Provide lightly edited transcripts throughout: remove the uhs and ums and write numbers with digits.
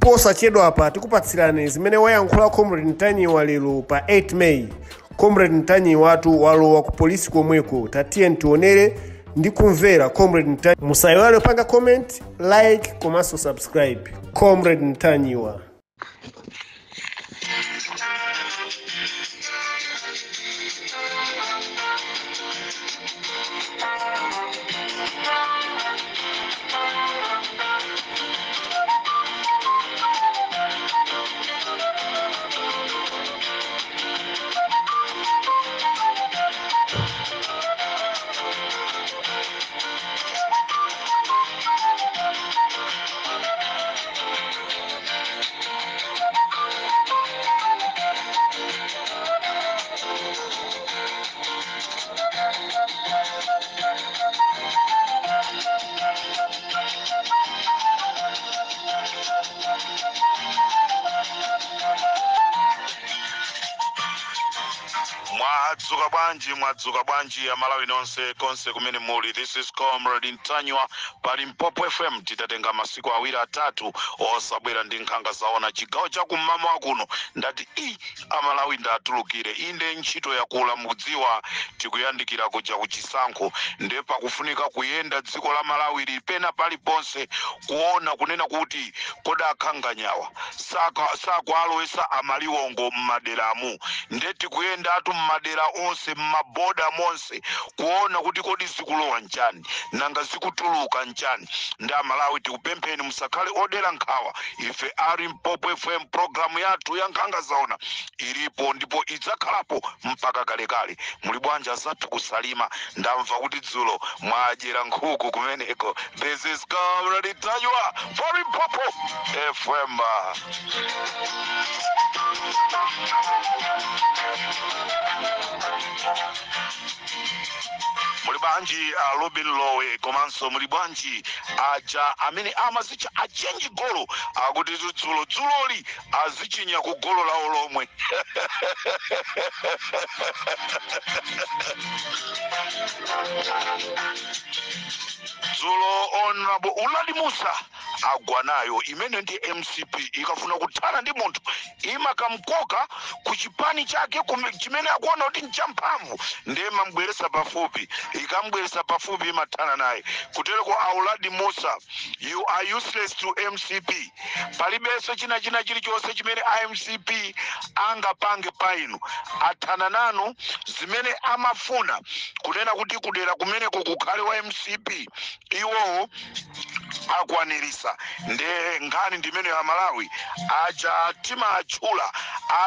posachedwa apa tikupatsirani zimene wayankhula Comrade Ntanyiwa lero pa 8 May. Comrade Ntanyiwa watu walowa ku polisi komweko. Tatiye ntionere ndi kumvera Comrade Ntanyiwa. Musayiwale panga comment, like, komanso subscribe. Comrade Ntanyiwa. Mwadzuka bwanji ya Malawi nonse konse kumene muli. This is Comrade Ntanyiwa pali Mpopo FM. Titatenga masiku awiri atatu osabwera ndi nkhanga zaona chigawo cha kummawa kuno. Ndati Amalawi ndatulukire inde ntchito yakula mudziwa tikuyandikira kuja kuchisankho ndepa kufunika kuyenda dziko la Malawi lipena pali ponse kuona kunena kuti koda akhanganyawa saka alowesa amaliwongo mmaderamu ndeti kuyenda atu mmadera onse mmaboda monse kuona kuti kodi zikulowa nchani nanga zikutuluka nchani. Nda Malawi tikupempheni musakhale odera nkhawa. Ife ari Mpopo FM programu yathu ya nkhanga zaona ilipo ndipo idzakhalapo mpaka kalekale. Muli bwanja zathu kusalima ndamva kuti dzulo mwajera nkhuku kumeneko. This is Comrade Ntanyiwa for Mpopo FM. Mulibanji Robin Lowe komanso mulibanji aja amene amazicha achenji golo akuti dzuloli azichinya ku golo lawo lomwe. Dzulo Honorable Uladi Musa agwanayo imene ndi MCP ikafuna kuthana ndi munthu imakamkoka ku chipani chake chimene akuona kuti nchamphamvu ndiye mambweresa pafupi ikambweresa pafupi imathana naye kutereko Uladi Musa you are useless to MCP. Palibenso china chilichonse chimene MCP angapange painu athana nanu zimene amafuna kunena kuti kudera kumeneko kukhale wa MCP iwo akwanirisa nde ngani ndimene ya Malawi aja tima achula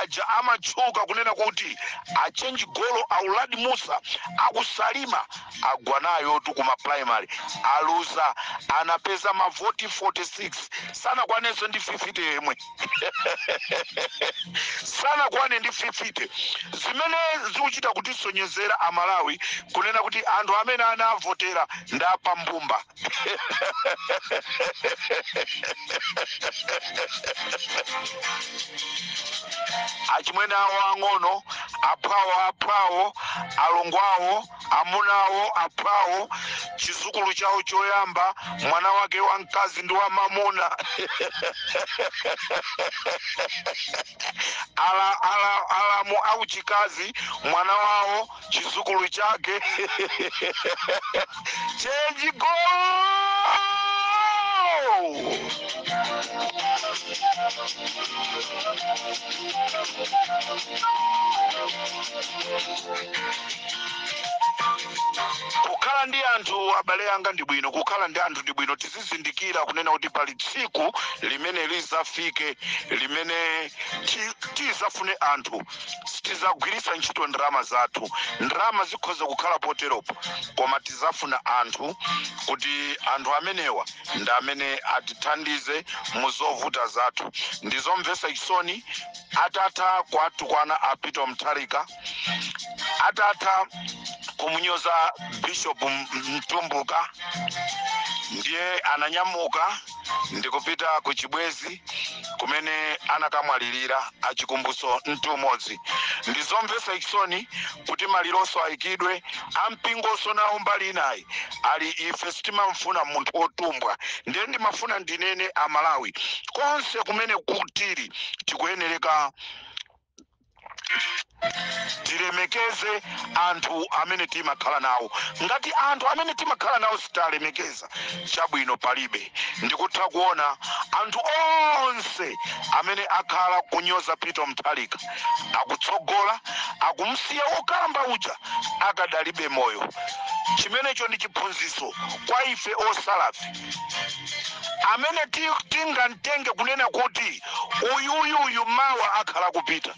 aja amachuka kunena kuti achenji golo Uladi Musa akusalima agwanayo tu kuma primary aluza anapeza mavoti 46 sana kwanenso ndi 50 yemwe. Sana kwane ndi 50 zimene zikuchita kutisonyezera Amalawi kunena kuti anthu amene anavotera ndapa mbumba. Achimwene awo ang'ono apawo alongwawo amunawo apawo chizukulu chawo choyamba mwana wake wa mkazi ndi wa mamuna. Alamu au chikazi mwana wawo chizukulu chake. Change go. Kukhala ndi anthu abale anga ndi bwino, kukhala ndi anthu ndi bwino tizizindikira kunena kuti pali tsiku limene lizafike limene tizafune anthu tizagwiritsa ntchito ndalama zathu. Ndalama zikhoza kukhala poteropo koma tizafuna anthu kuti anthu amenewa ndi amene atithandize muzovuta zathu. Ndizomvetsa chisoni atatha kwatukwana a Peter Mutharika atatha kumunyoza Bishop Mtumbuka ndiye ananyamuka ndikupita ku Chibwezi kumene anakamwalirira achikumbuso mtumodzi. Ndizomvetsa chisoni kuti malironso ayikidwe ampingonso nawo mbali inayi ali ife sitimamfuna munthu otumbwa. Ndiye ndimafuna ndinene Amalawi konse kumene kutili tikuyenereka tilemekeze anthu amene timakhala nawo. Ngati anthu amene timakhala nawo sitalemekeza chabwino palibe. Ndikutha kuona anthu onse amene akhala kunyoza Peter Mutharika akutsogola akumsiya okamba uja akadalibe moyo. Chimenecho ndi chiphunzitso kwa ife osalafi amene tingamtenge kunena kuti uyu mawa akhala kupita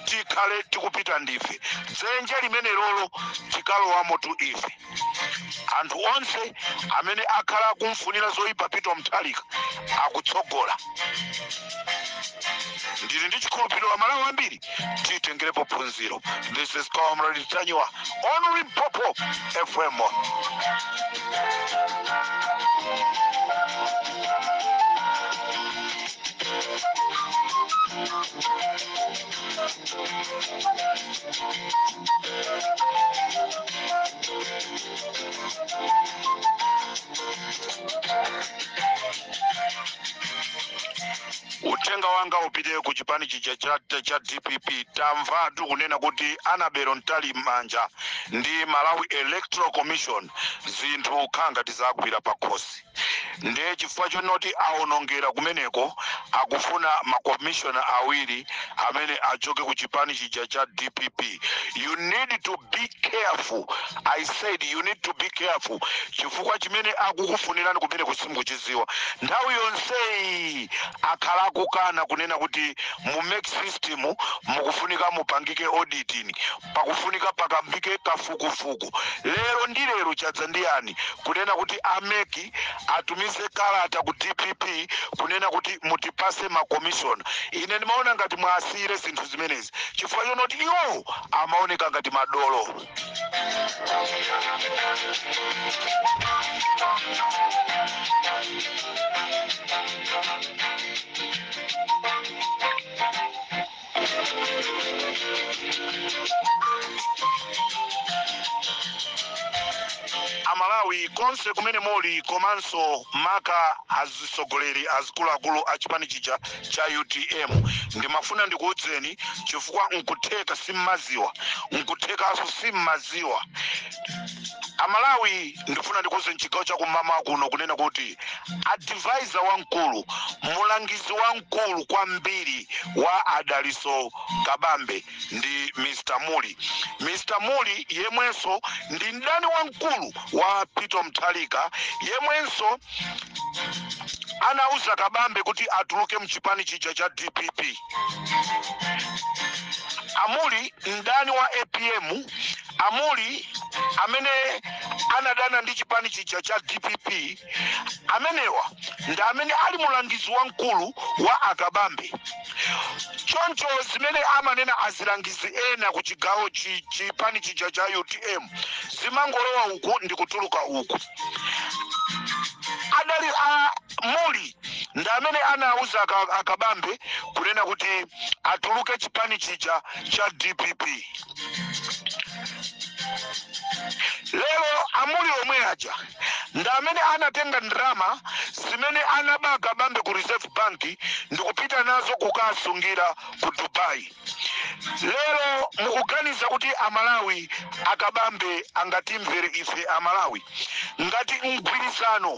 tikhale tikupita ndife dzenje limene lolo tikalowamo tu ife. Anthu onse amene akhala kumfunira zoyipa Peter Mutharika akutsogola. Ndili ndi chikhulupiriro Amalawi ambiri titengerepo phunziro. This is Comrade Ntanyiwa on Limpopo FM. Utenga wanga upite ku chipani chija cha DPP. Tamvatu kunena kuti Anabelo Ntali Manja ndi Malawi Electoral Commission zinthu khanga tizagwira pakhosi. Ndiye chifukwa chonoti aonongera kumeneko akufuna makomishona awiri amene achoke ku chipani chija cha DPP. You need to be careful. I said you need to be careful. Chifukwa chimene akukufunirani kumene kusimukuchiziwa. Nthawi yonse akhala kukana kunena kuti mu make system mukufunika mupangike auditing, pakufunika pakambike kafukufuku. Lero ndi lero chadza ndiyani kunena kuti ameki atumize kalata ku DPP kunena kuti mutipase makomishona. Ine ndimaona ngati mwasire zinthu zimenezi chifukwa chonoti iwo amaoneka ngati madolo. Amalawi konse kumene muli komanso maka azisogoleri azikuluakulu a chipani chija cha UTM ndimafuna ndikuudzeni chifukwa nkutheka simmaziwa nkuthekaso simmaziwa. Amalawi ndifuna ndikuuze mchigawo cha kumama kuno kunena kuti advisor wamkulu mulangizi wamkulu kwambiri wa Adaliso Kabambe ndi Mr. Muli. Mr. Muli yemwenso ndi mdani wamkulu wa Peter Mutharika yemwenso anauza Kabambe kuti atuluke mchipani chija cha DPP. Amuli mdani wa APM, Amuli amene anadana ndi chipani chija cha DPP, amenewa ndi amene ali mulangizi wamkulu wa Akabambe. Choncho zimene amanena azilangizi ena ku chigawo chipani chija cha UTM zimangolowa uku ndi kutuluka uku. Adali Muli ndi amene anauza Akabambe kunena kuti atuluke chipani chija cha DPP. Lero Amuli omwe aja ndi amene anatenga ndrama zimene anaba Akabambe ku Reserve Bank ndikupita nazo kukasungira ku Dubai. Lero mukuganiza kuti Amalawi Akabambe angatimvere ife Amalawi ngati mgwirizano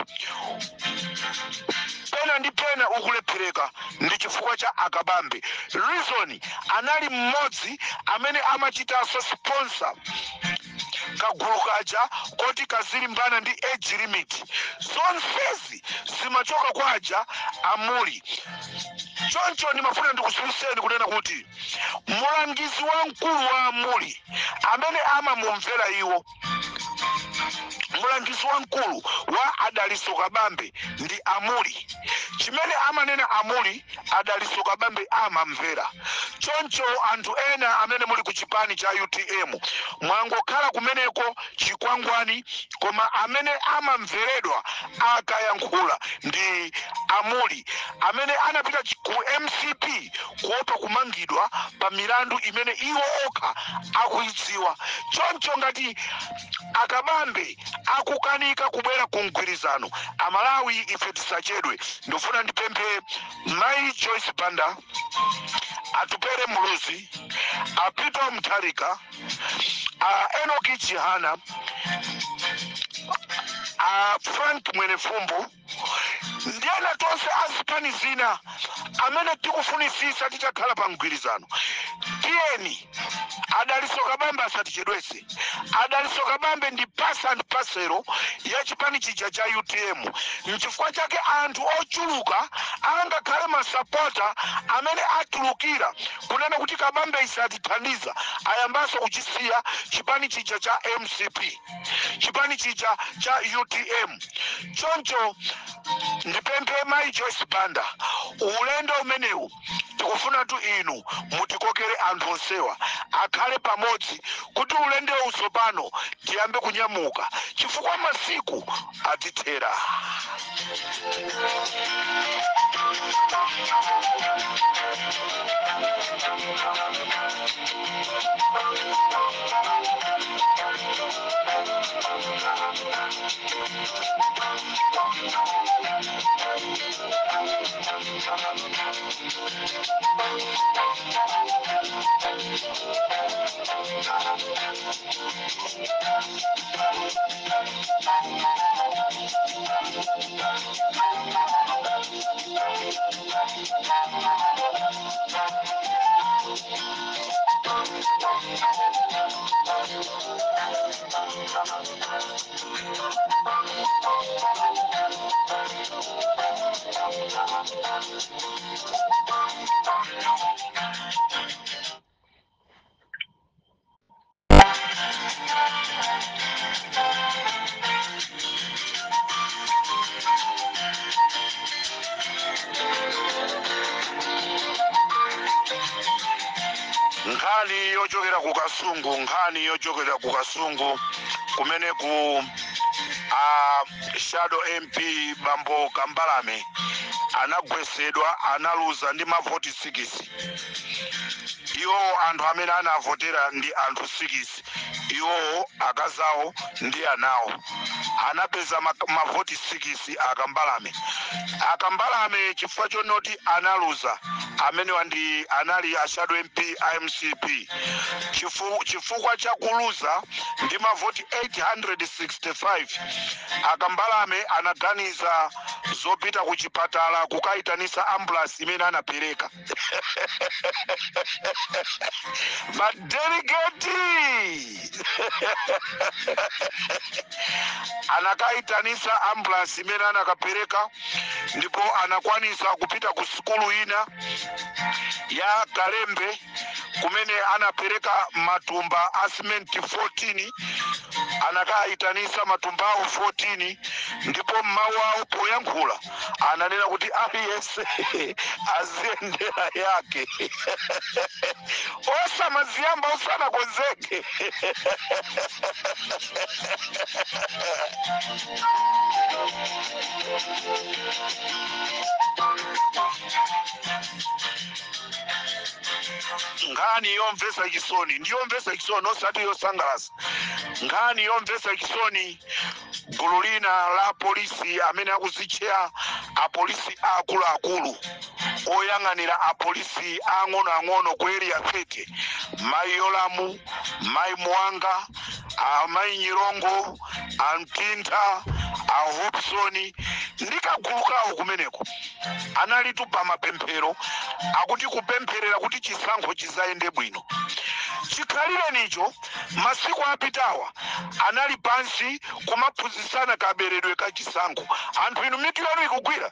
pena ndi pena ukulephereka ndi chifukwa cha Akabambe. Reason anali mmodzi amene amachitaso sponsor kagulu kaja koti kazilimbana ndi age limit. Zonsezi zimachoka kwaja Amuli. Choncho ndimafuna ndikusiwiseni kunena kuti mulangizi wamkulu wa Amuli amene amamumvera iwo mulangizi wamkulu wa Adaliso Kabambe ndi Amuli. Chimene amanena Amuli, Adaliso Kabambe amamvera. Choncho anthu ena amene muli ku chipani cha UTM mwangokhala kumeneko chikwangwani, koma amene amamveredwa akayankhula ndi Amuli amene anapita ku MCP kuopa kumangidwa pa milandu imene iwo okha akuidziwa. Choncho ngati Akabambe akukanika kubwera ku mgwirizano, Amalawi ife tisachedwe. Ndofuna ndipemphe Mai Joyce Banda, Atupere Muluzi, Apito Mutharika, Enoki Chihana, Frank Mwenefumbu ndiye tonse azipani zina amene tikufunisisa titakhala pa mgwirizano. Tiyeni Adaliso Kabambe asatichedwese. Adaliso Kabambe ndi pasa and pasero ya chipani chija cha UTM. Nchifukwa chake anthu ochuluka angakhale masapota amene atulukira kunena kuti Kabambe isatithandiza ayambaso kuchisiya chipani chija cha MCP, chipani chija cha UTM. Choncho ndipemphe Mai Joyce Banda, ulendo umenewu tikufuna tu inu mutikokere anthu onsewa akhale pamodzi kuti ulendo usopano tiyambe kunyamuka chifukwa masiku atithera. Nkhani yochokera ku Kasungu kumene ku Shadow MP Bambo Kambalame anagwesedwa, analuza ndi mavoti 6. Iwo anthu amene anavotera ndi anthu 6. Iwo akazawo ndi anawo anapeza mavoti 6 akambalame. Akambalame chifukwa chonoti analuza amene wandi anali a Shadow MP MCP chifukwa cha kuluza ndi mavoti 865. Akambalame anaganiza zopita ku chipatala kukaitanisa ambulance imene anapereka. Madelegati anakaitanisa ambulance imene anakapereka, ndipo anakwanisa kupita ku skulu ina ya Kalembe kumene anapereka matumba a simenti 14. Anakaitanisa matumbawo 14, ndipo mmawu awo poyankhula ananena kuti aliyense aziyendera yake. Osamaziyamba usanakonzeke. Ngani yomvesa chisoni, ndiyomvesa chisoni osati yosangalasa. Ngani yomvesa chisoni, gulu lina la polisi amene akuzichea apolisi akuluakulu oyang'anira apolisi ang'onoang'ono ku area 30, Mai Yolamu, Mai Mwanga, Mai Nyirongo, Antinta, Hobsoni ndikagulukawo kumeneko analitupa mapemphero akuti kupempherera kuti chisankho chizayende bwino. Chikhalire nicho masiku apitawa anali pansi kumaphunzitsana kaberedwe ka chisankho. Anthu inu mitu yanu ikugwira.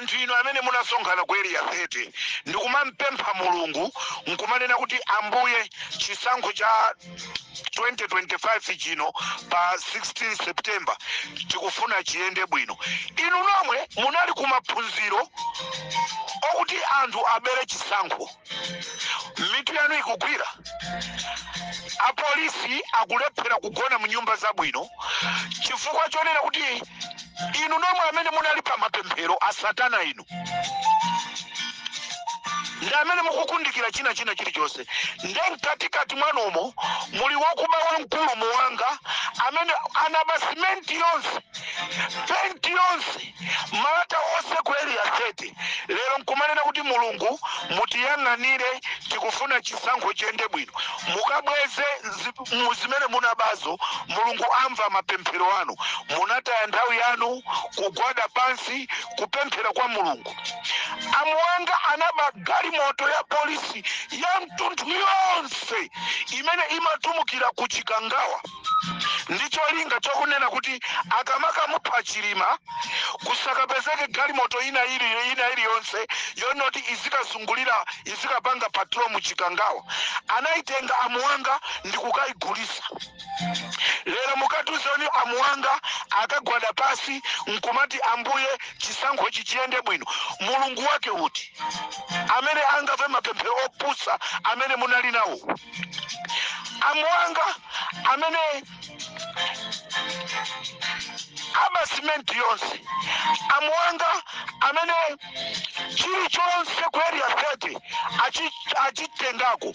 anthu ino amene munasonkhana ku area 30 ndikumampempha mulungu nkumanena kuti ambuye chisankho cha 2025 chino pa 16 September tikufuna chiyende bwino. Inu nomwe munali kumaphunziro okuti anthu abere chisankho, mitu yanu ikugwira. Apolisi akulephera kugona mu nyumba zabwino chifukwa chonena kuti inu nomwe amene munali pa mapemphero a satana inu ndi amene mukukundikira china chilichonse. Nde mkatikati mwanomo muli wokuba wamkulu muwanga amene anaba simenti yonse, penti yonse, malata onse ku area 30. Lero nkumanena kuti mulungu mutiyang'anire tikufuna chisankho chiyende bwino. Mukabweze muzimene munabazo, mulungu amva mapemphero anu. Munataya nthawi yanu kugwada pansi kupemphera kwa mulungu. Amuwanga anaba galimoto ya polisi ya mtundu yonse imene imatumukira ku Chikangawa. Ndicho linga chokunena kuti akamaka mupha Chilima kusakapezeke galimoto ina ili yonse yonoti izikazungulira izikapanga patrol mu Chikangawa. Anaitenga amuwanga ndikukaigulisa. Lero mukatuzoni amuwanga akagwada pasi nkumati ambuye chisankho chichiyende bwino. Mulungu wake uti amene angave mapemphero opusa amene munali nawo. Amuwanga amene aba simenti yonse, amuwanga amene chilichonse ku area 30 achitengako,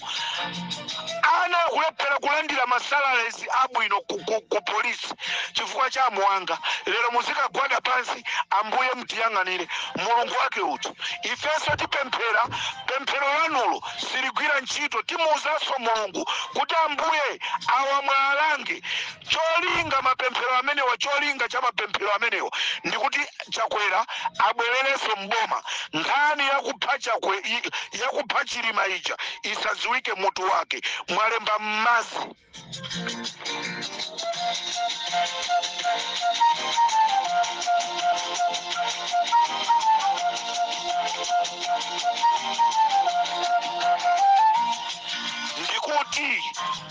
ana kulephera kulandira masalarizi abwino ku polisi chifukwa cha amuwanga. Lero muzikagwada pansi ambuye mutiyang'anire. Mulungu wake uti ifenso tipemphera, pemphero lanulo siligwira ntchito. Timuuzanso mulungu kuti ambuye awa mwalange cholinga mapemphero amenewa. Cholinga cha mapemphero amenewa ndikuti Chakwera abwerereso mboma. Nkhani yakupha Chilima ija isaziwike mutu wake. Mwalemba mmazi. Ndikuti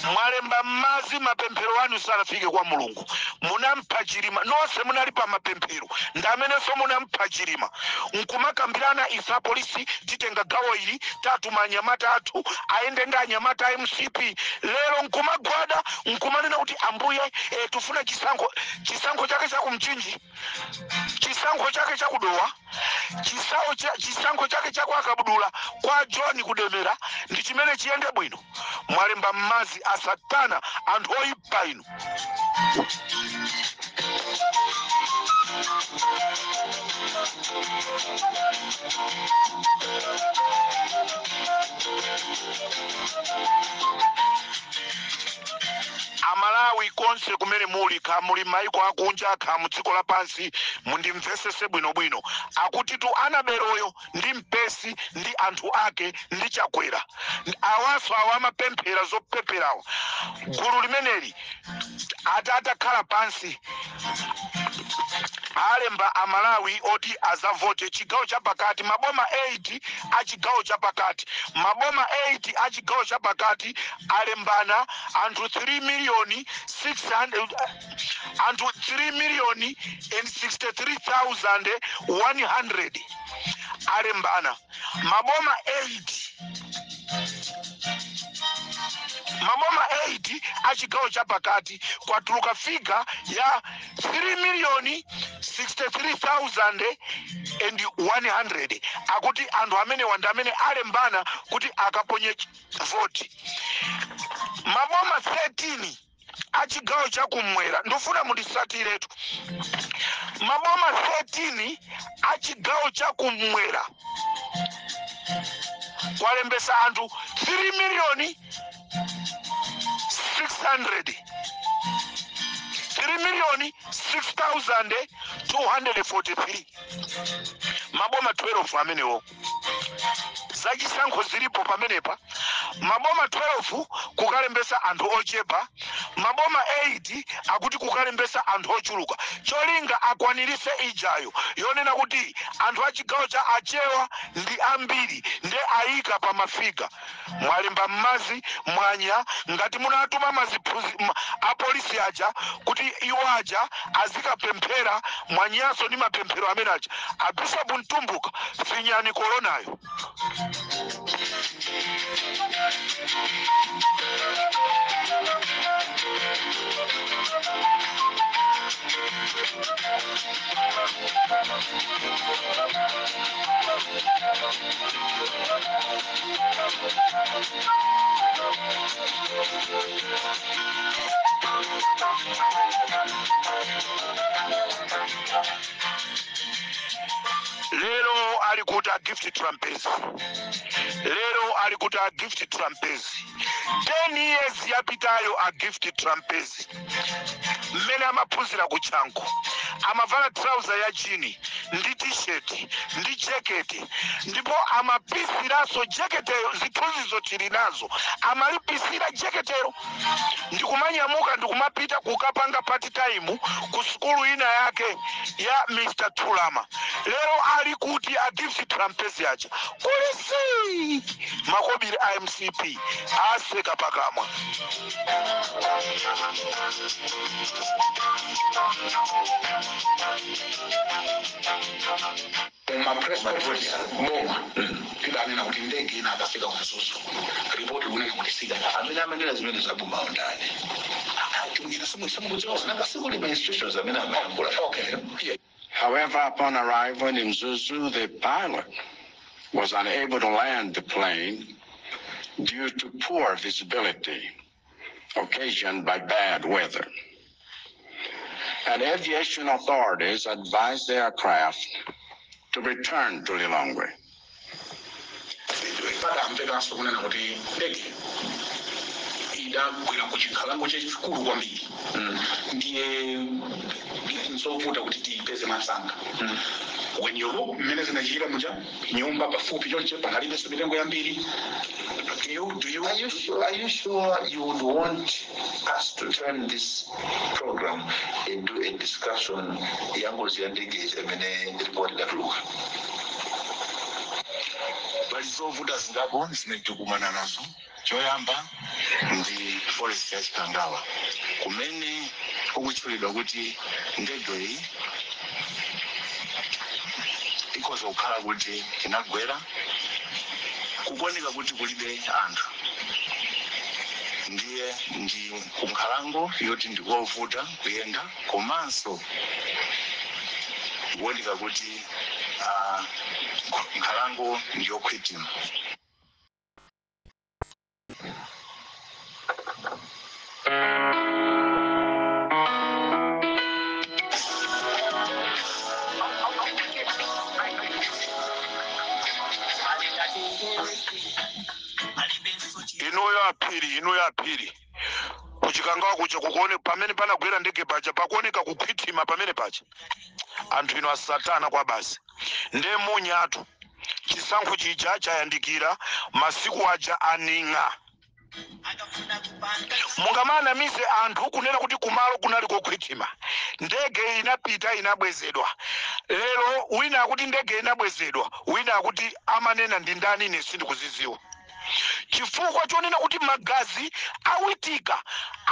mwalemba mmazi mapemphero anu sanafike kwa mulungu. Munampha Chilima nonse munali pa mapemphero ndamenenso munampha Chilima. Nkumakambirana isa polisi titenga gawo ili tatuma anyamata athu aende ndi anyamata MCP. Lero nkumagwada nkumanena kuti ambuye tufuna chisankho chake cha kumchinji, chisankho chake cha kudowa, chisankho chake cha kwa Kabudula, kwa John kudemera ndi chimene chiyende bwino. Mwalemba mmazi a satana anthu oyipa inu. Amalawi konse kumene muli, ka muli maiko akunja ka mudziko lapansi, mundimvesese bwinobwino. Akuti tu anaberoyo ndi mpesi ndi anthu ake ndi Chakwera awaso awamapemphera zopempherawo. Gulu limeneli atakhala pansi alemba amalawi oti azavote chigawo chapakati, maboma 8 a chigawo chapakati, maboma 8 a chigawo chapakati alembana anthu 3,063,100 alembana. Maboma 8 a chigawo chapakati kwatuluka figa ya 3,063,100 akuti anthu amene wanda amene alembana kuti akaponye voti. Maboma 13 a chigawo chakumwera ndofuna mundisatiretu. Maboma 13 a chigawo chakumwera kwalembesa anthu 3,600,000 3,006,243 maboma 12 amenewo. zachisankho zilipo pamenepa. Maboma 12 kukalembesa anthu ochepa, maboma 8 akuti kukalembesa anthu ochuluka. Cholinga akwanirise ijayo yonena kuti anthu achigawo cha Achewa ndi ambiri nde ayika pa mafiga. Mwalemba mmazi mwanya ngati munatuma apolisi aja kuti iwo aja azikapemphera mwanyaso ndi mapemphero amene aja. Abishopu Ntumbuka finyani koronayo. Lero alikuta gift trumpets. Lero alikuta gift trumpets. 10 years yapitayo a gift trumpets. Mmene amaphunzira kuchanko. Amavala trouser ya chini, ndi t-shirt, ndi jacket, ndipo amapisiraso jacketero zithunzizo tili nazo. Amalipisira jacketero. Ndikumanyamuka ndikumapita kukapanga part time ku skulu ina yake ya Mr. Tulama. Lero alikuti a gift trumpets yacha. Kulisi makobiri IMCP aseka pakamwa. Press more. Kidani na kuti ndege ina akafika kumsusu. Ripoti kunena kuti sika. Amene amene zimene zabuma ndani. Tungira somo kuzoza na basi kuli instructions amene amayambula. Okay. Yeah. However, upon arrival in Mzuzu, the pilot was unable to land the plane due to poor visibility occasioned by bad weather. And aviation authorities advised the aircraft to return to Lilongwe. Kwina kuchikhalango chachikulu kwambiri ndiye nsovuta kuti tipeze masanga. When you look mmene zinachira muja nyumba pafupi chonche panalibenso mitengo yambiri. Are you sure you would want us to turn this program into a discussion yangozi ya ndege imene report datuluka? Balizovuta zingapo zimetukumana nazo. Choyamba ndi forest ya Chikangawa kumene kukuchulidwa kuti ndege iyi ikoza kukhala kuti inagwera kukoneka kuti kulibe anthu. Ndiye ndi kunkhalango yoti ndikovuta kuyenda komanso kuoneka kuti nkhalango ndiyokhwitima. Ino ya pili kuchikangawa kucha kukuone pamene panagwera ndege paja pakuoneka kukhwitima pamene paja anthu ino asatana kwa basi nde munyatu chisankho chija chayandikira masiku aja aning'a. Mungamana mise anthu kunena kuti kumalo kunali kokhwitima ndege inapita inabwezedwa. Lero wina akuti ndege inabwezedwa, wina akuti amanena ndi ndani ine sindikuziziwa. Chifukwa chonena kuti magazi awitika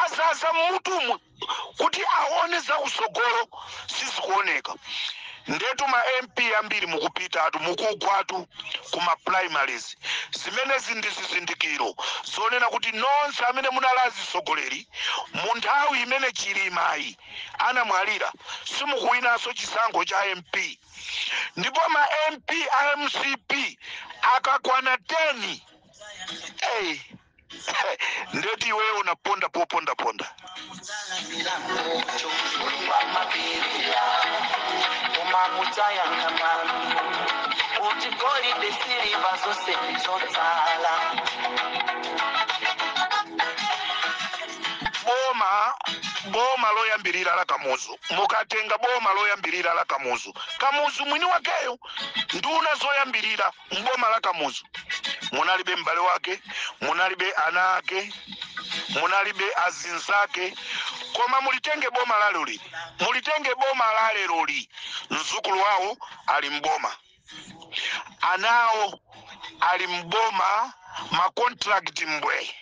azaza mutu kuti aone za usogolo sizikuoneka. Ndetu ma MP ambiri mukupita atu mukugwatu kuma primaries zimene zindizizindikiro zonena kuti nonse amene munalazi sogoleri mu nthawi imene Chilimayi anamwalira simukuwinaso chisankho cha MP. Ndipo ma MP a MCP akakwana 10 ndeti iwe unaponda ponda. Boma loyambirira la Kamuzu mukatenga boma loyambirira la Kamuzu mwini wakeyo nduna zoyambirira mboma la Kamuzu munalibe mbale wake, munalibe ana ake, munalibe azinzake, koma mulitenge boma laloli, mulitenge boma laleloli. Mzukulu wawo ali mboma, anao ali mboma, makontrakt mbwe,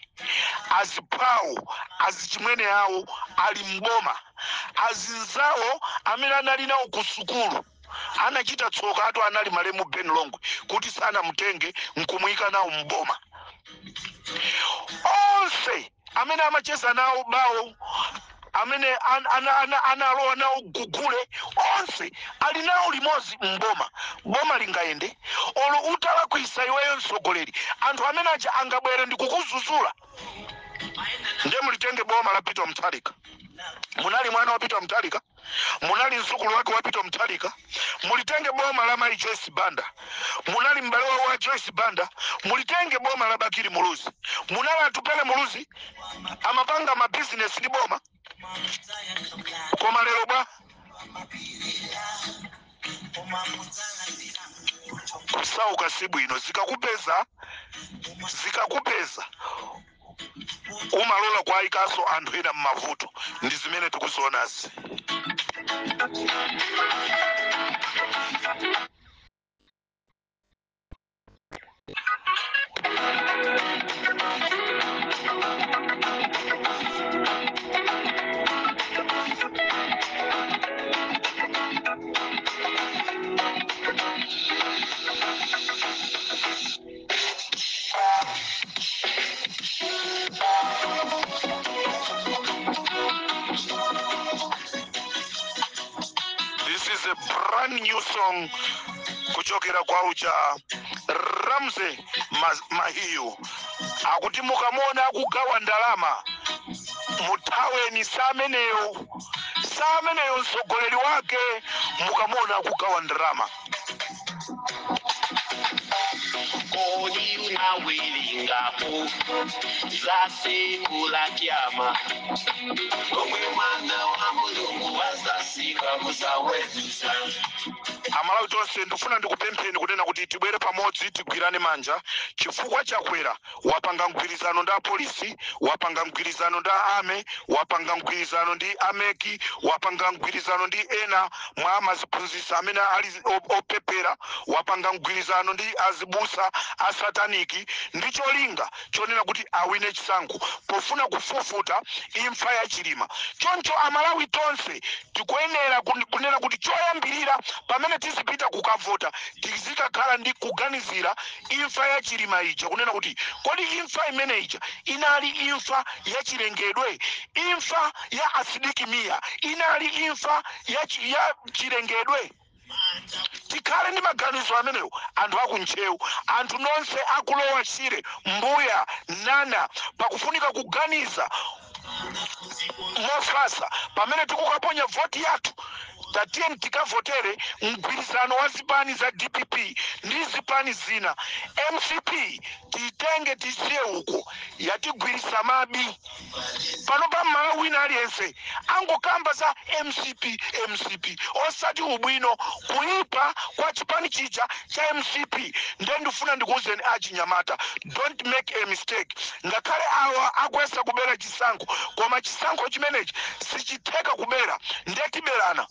azipawo azichimwene yawo ali mboma, azinzawo amene anali nawo ku sukulu anachita tsoka ato anali malemu Ben Longwe kuti sana mutenge nkumuyika nawo mboma. Onse amene amacheza nawo bawo, amene analowa nawo gugule, onse ali nawo limozi mboma. Boma lingayende olo utala kuisa iweyo msogoleri, anthu amene aja angabwere ndi kukuzuzula. Nde mulitenge boma la Peter Mutharika. Munali mwana wa Peter Mutharika, munali mzukulu wake wa Peter Mutharika. Mulitenge boma la Mai Joyce Banda, munali mbale wa Joyce Banda. Mulitenge boma la Bakiri Muluzi, munali atupele Muluzi amapanga ma business ni boma. Koma lero bwa kusauka sibu ino zikakupeza umalola kwa ikaso anthu ena mmavuto. Ndi zimene tikuzionazi. This is a brand new song kuchokera kwa ucha Ramze Mahiyu. Akuti mukamona akugawa ndalama mutawe ni sameneyo msogoleri wake, mukamona akugawa ndalama. Kodi unawilingapo za siku la kiyama, omwe mwana wa Mulungu wazasika muzawezisa. Amalawi tonse ndifuna ndikupempheni kunena kuti tibwere pamodzi tigwirane manja chifukwa chakwera. Wapanga mgwirizano ndi apolisi, wapanga mgwirizano ndi ame, wapanga mgwirizano ndi ameki, wapanga mgwirizano ndi ena mwa amaziphunzitsa amene ali opepera, wapanga mgwirizano ndi azibusa asataniki, ndi cholinga chonena kuti awine chisankho pofuna kufufuta imfa ya Chilima. Choncho Amalawi tonse tikuyenera kunena kuti choyambirira pamene tizipita kukavota tizikakhala ndi kuganizira imfa ya Chilima ija, kunena kuti kodi imfa imene ija inali imfa ya chilengedwe, imfa ya asidikimia inali imfa ya chilengedwe. Tikhale ndi maganizo amenewo anthu akunchewu, anthu nonse akulowa Shire, Mbuya, Nana, pakufunika kuganiza mofasa pamene tikukaponya voti yathu. Tatiyeni tikavotere mgwirizano wa zipani za DPP ndi zipani zina. MCP titenge tisiye uko yatigwirisa mabi. Pano pa Malawi na aliyense angokamba za MCP osati ubwino kuipa kwa chipani chija cha MCP. Nde ndifuna ndikuuzeni achinyamata, don't make a mistake. Ngakhale awa akwesa kubera chisankho, koma chisankho chimenechi sichitheka kubera, nde tiberana.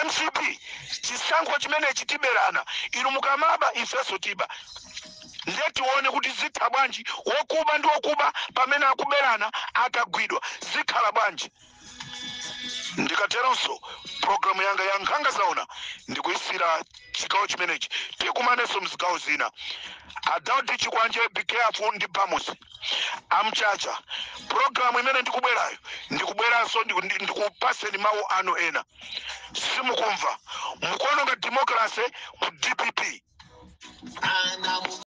MCP chisankho chimenechi tiberana, inu mukamaba ifeso tiba. Ndeti uone kuti zitha bwanji wokuba ndi wokuba pamene akuberana akagwidwa zikhala bwanji. Ndikateronso programu yanga ya Nkhanga Zaona ndikuyisira chigawo chimenechi, tikumanenso mzigawo zina. Adauti Chikwanje, be careful ndi Bamus amchacha. Programu imene ndikubwerayo ndikubweranso ndikupaseni mawu anu ena. Simukumva mukuononga demokrasi ku DPP.